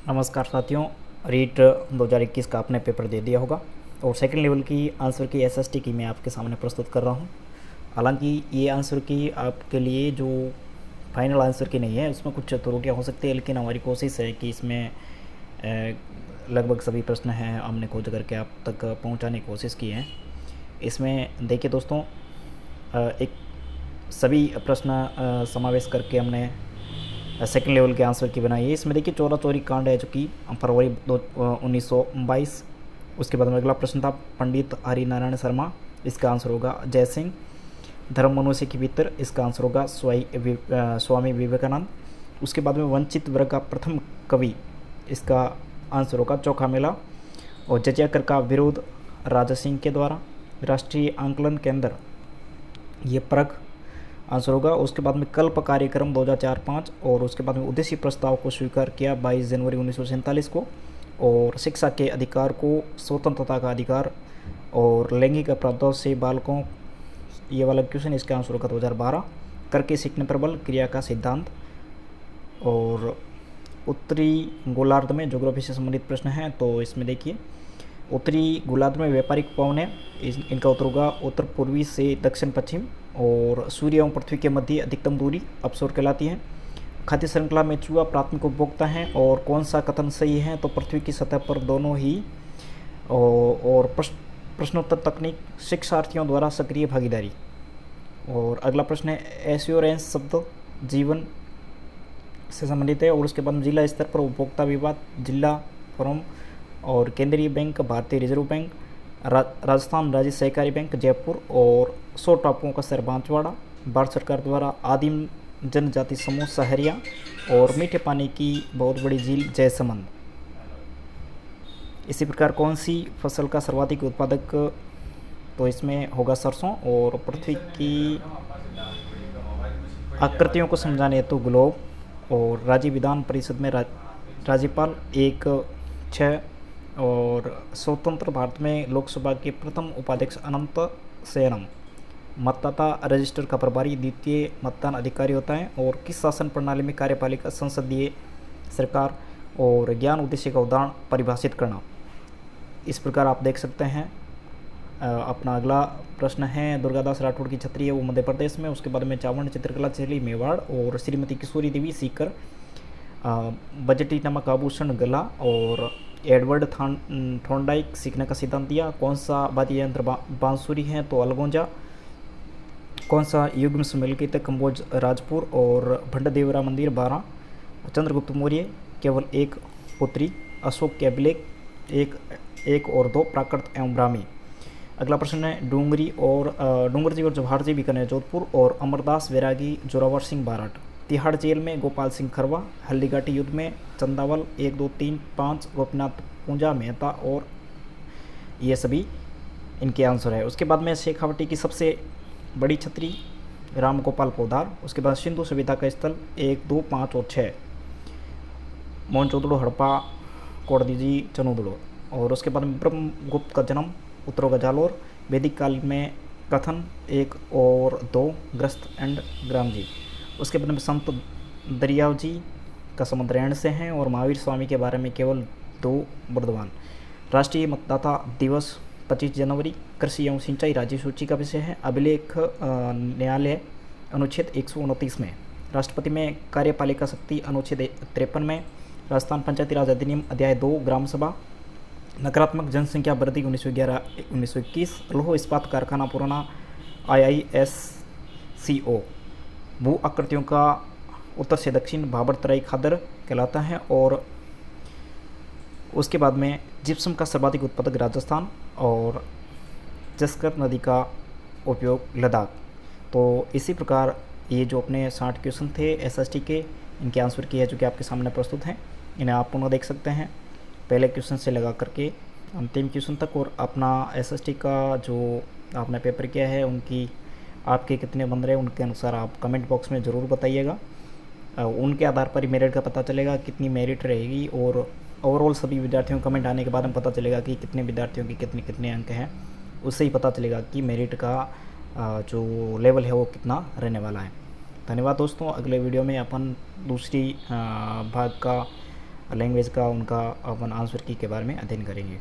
नमस्कार साथियों। रीट 2021 का आपने पेपर दे दिया होगा और सेकंड लेवल की आंसर की एसएसटी की मैं आपके सामने प्रस्तुत कर रहा हूं। हालांकि ये आंसर की आपके लिए जो फाइनल आंसर की नहीं है, उसमें कुछ त्रुटियां हो सकती है, लेकिन हमारी कोशिश है कि इसमें लगभग सभी प्रश्न हैं हमने खोज करके आप तक पहुंचाने की कोशिश की है। इसमें देखिए दोस्तों, एक सभी प्रश्न समावेश करके हमने सेकेंड लेवल के आंसर की बनाई है। इसमें देखिए चोरा चोरी कांड है जो कि फरवरी 1922। उसके बाद में अगला प्रश्न था पंडित हरि नारायण शर्मा, इसका आंसर होगा जय सिंह। धर्म मनुष्य के भीतर, इसका आंसर होगा स्वामी विवेकानंद। उसके बाद में वंचित वर्ग का प्रथम कवि, इसका आंसर होगा चोखा मेला। और जजिया कर का विरोध राजा सिंह के द्वारा। राष्ट्रीय आंकलन केंद्र, ये परख आंसर होगा। उसके बाद में कल्प कार्यक्रम 2004-5। और उसके बाद में उद्देश्य प्रस्ताव को स्वीकार किया 22 जनवरी 1947 को। और शिक्षा के अधिकार को स्वतंत्रता का अधिकार और लैंगिक अपराधों से बालकों, ये वाला क्वेश्चन, इसका आंसर होगा 2012। करके सीखने पर बल, क्रिया का सिद्धांत। और उत्तरी गोलार्ध में ज्योग्राफी से संबंधित प्रश्न है, तो इसमें देखिए उत्तरी गोलार्ध में व्यापारिक उपवन है, इनका उत्तर होगा उत्तर पूर्वी से दक्षिण पश्चिम। और सूर्य एवं पृथ्वी के मध्य अधिकतम दूरी अपसौर कहलाती है। खाद्य श्रृंखला में चूहा प्राथमिक उपभोक्ता है। और कौन सा कथन सही है, तो पृथ्वी की सतह पर दोनों ही। और प्रश्नोत्तर तकनीक, शिक्षार्थियों द्वारा सक्रिय भागीदारी। और अगला प्रश्न है एश्योरेंस शब्द जीवन से संबंधित है। और उसके बाद जिला स्तर पर उपभोक्ता विवाद, जिला फोरम। और केंद्रीय बैंक भारतीय रिजर्व बैंक। राजस्थान राज्य सहकारी बैंक जयपुर। और 100 टापुओं का शहर बांसवाड़ा, भारत सरकार द्वारा। आदिम जनजाति समूह सहरिया। और मीठे पानी की बहुत बड़ी झील जयसमंद। इसी प्रकार कौन सी फसल का सर्वाधिक उत्पादक, तो इसमें होगा सरसों। और पृथ्वी की आकृतियों को समझाने हेतु ग्लोब। और राज्य विधान परिषद में राज्यपाल 1/6। और स्वतंत्र भारत में लोकसभा के प्रथम उपाध्यक्ष अनंत सेनम। मतदाता रजिस्टर का प्रभारी द्वितीय मतदान अधिकारी होता है। और किस शासन प्रणाली में कार्यपालिका, संसदीय सरकार। और ज्ञान उद्देश्य का उदाहरण परिभाषित करना। इस प्रकार आप देख सकते हैं। अपना अगला प्रश्न है दुर्गादास राठौड़ की छत्री है वो मध्य प्रदेश में। उसके बाद में चावंड चित्रकला शैली मेवाड़। और श्रीमती किशोरी देवी सीकर बजटी नमक आभूषण गला। और एडवर्ड थॉर्नडाइक सीखने का सिद्धांत दिया। कौन सा वाद्य यंत्र बांसुरी है, तो अलगोंजा। कौन सा युग्म सम्मिलित कंबोज राजपुर। और भंडदेवरा मंदिर 12। चंद्रगुप्त मौर्य केवल एक पुत्री। अशोक के अभिलेख 1 और 2 प्राकृत एवं ब्राह्मी। अगला प्रश्न है डूंगरी और डूंगर जी और जवाहर जी बीकानेर जोधपुर। और अमरदास वैरागी जोरावर सिंह बारठ। तिहाड़ जेल में गोपाल सिंह खरवा। हल्दीघाटी युद्ध में चंदावल 1, 2, 3, 5 गोपीनाथ पूंजा मेहता। और ये सभी इनके आंसर है। उसके बाद में शेखावटी की सबसे बड़ी छतरी राम गोपाल पोदार। उसके बाद सिंधु सभ्यता का स्थल 1, 2, 5 और 6 मोहनजोदड़ो हड़प्पा कोडदीजी चनोदड़ो। और उसके बाद में ब्रह्मगुप्त का जन्म उत्तरों का जालोर। वैदिक काल में कथन 1 और 2 ग्रस्त एंड ग्राम जी। उसके बाद में संत दरियाव जी का संबंध रहन से हैं। और महावीर स्वामी के बारे में केवल 2 वर्धमान। राष्ट्रीय मतदाता दिवस 25 जनवरी। कृषि एवं सिंचाई राज्य सूची का विषय है। अभिलेख न्यायालय अनुच्छेद 129 में। राष्ट्रपति में कार्यपालिका शक्ति अनुच्छेद 53 में। राजस्थान पंचायती राज अधिनियम अध्याय 2 ग्राम सभा। नकारात्मक जनसंख्या वृद्धि 1911-1921। लौह इस्पात कारखाना पुराना IISCO। भू आकृतियों का उत्तर से दक्षिण भाबर तराई खादर कहलाता है। और उसके बाद में जिप्सम का सर्वाधिक उत्पादक राजस्थान। और जस्कर नदी का उपयोग लद्दाख। तो इसी प्रकार ये जो अपने 60 क्वेश्चन थे SST के, इनके आंसर की है जो कि आपके सामने प्रस्तुत हैं। इन्हें आप पुनः देख सकते हैं पहले क्वेश्चन से लगा करके अंतिम क्वेश्चन तक। और अपना SST का जो आपने पेपर किया है उनकी आपके कितने बन रहे हैं उनके अनुसार आप कमेंट बॉक्स में ज़रूर बताइएगा। उनके आधार पर ही मेरिट का पता चलेगा कितनी मेरिट रहेगी। और ओवरऑल सभी विद्यार्थियों को कमेंट आने के बाद में पता चलेगा कि कितने विद्यार्थियों की कितने अंक हैं। उससे ही पता चलेगा कि मेरिट का जो लेवल है वो कितना रहने वाला है। धन्यवाद दोस्तों। अगले वीडियो में अपन दूसरी भाग का लैंग्वेज का उनका अपन आंसर की के बारे में अध्ययन करेंगे।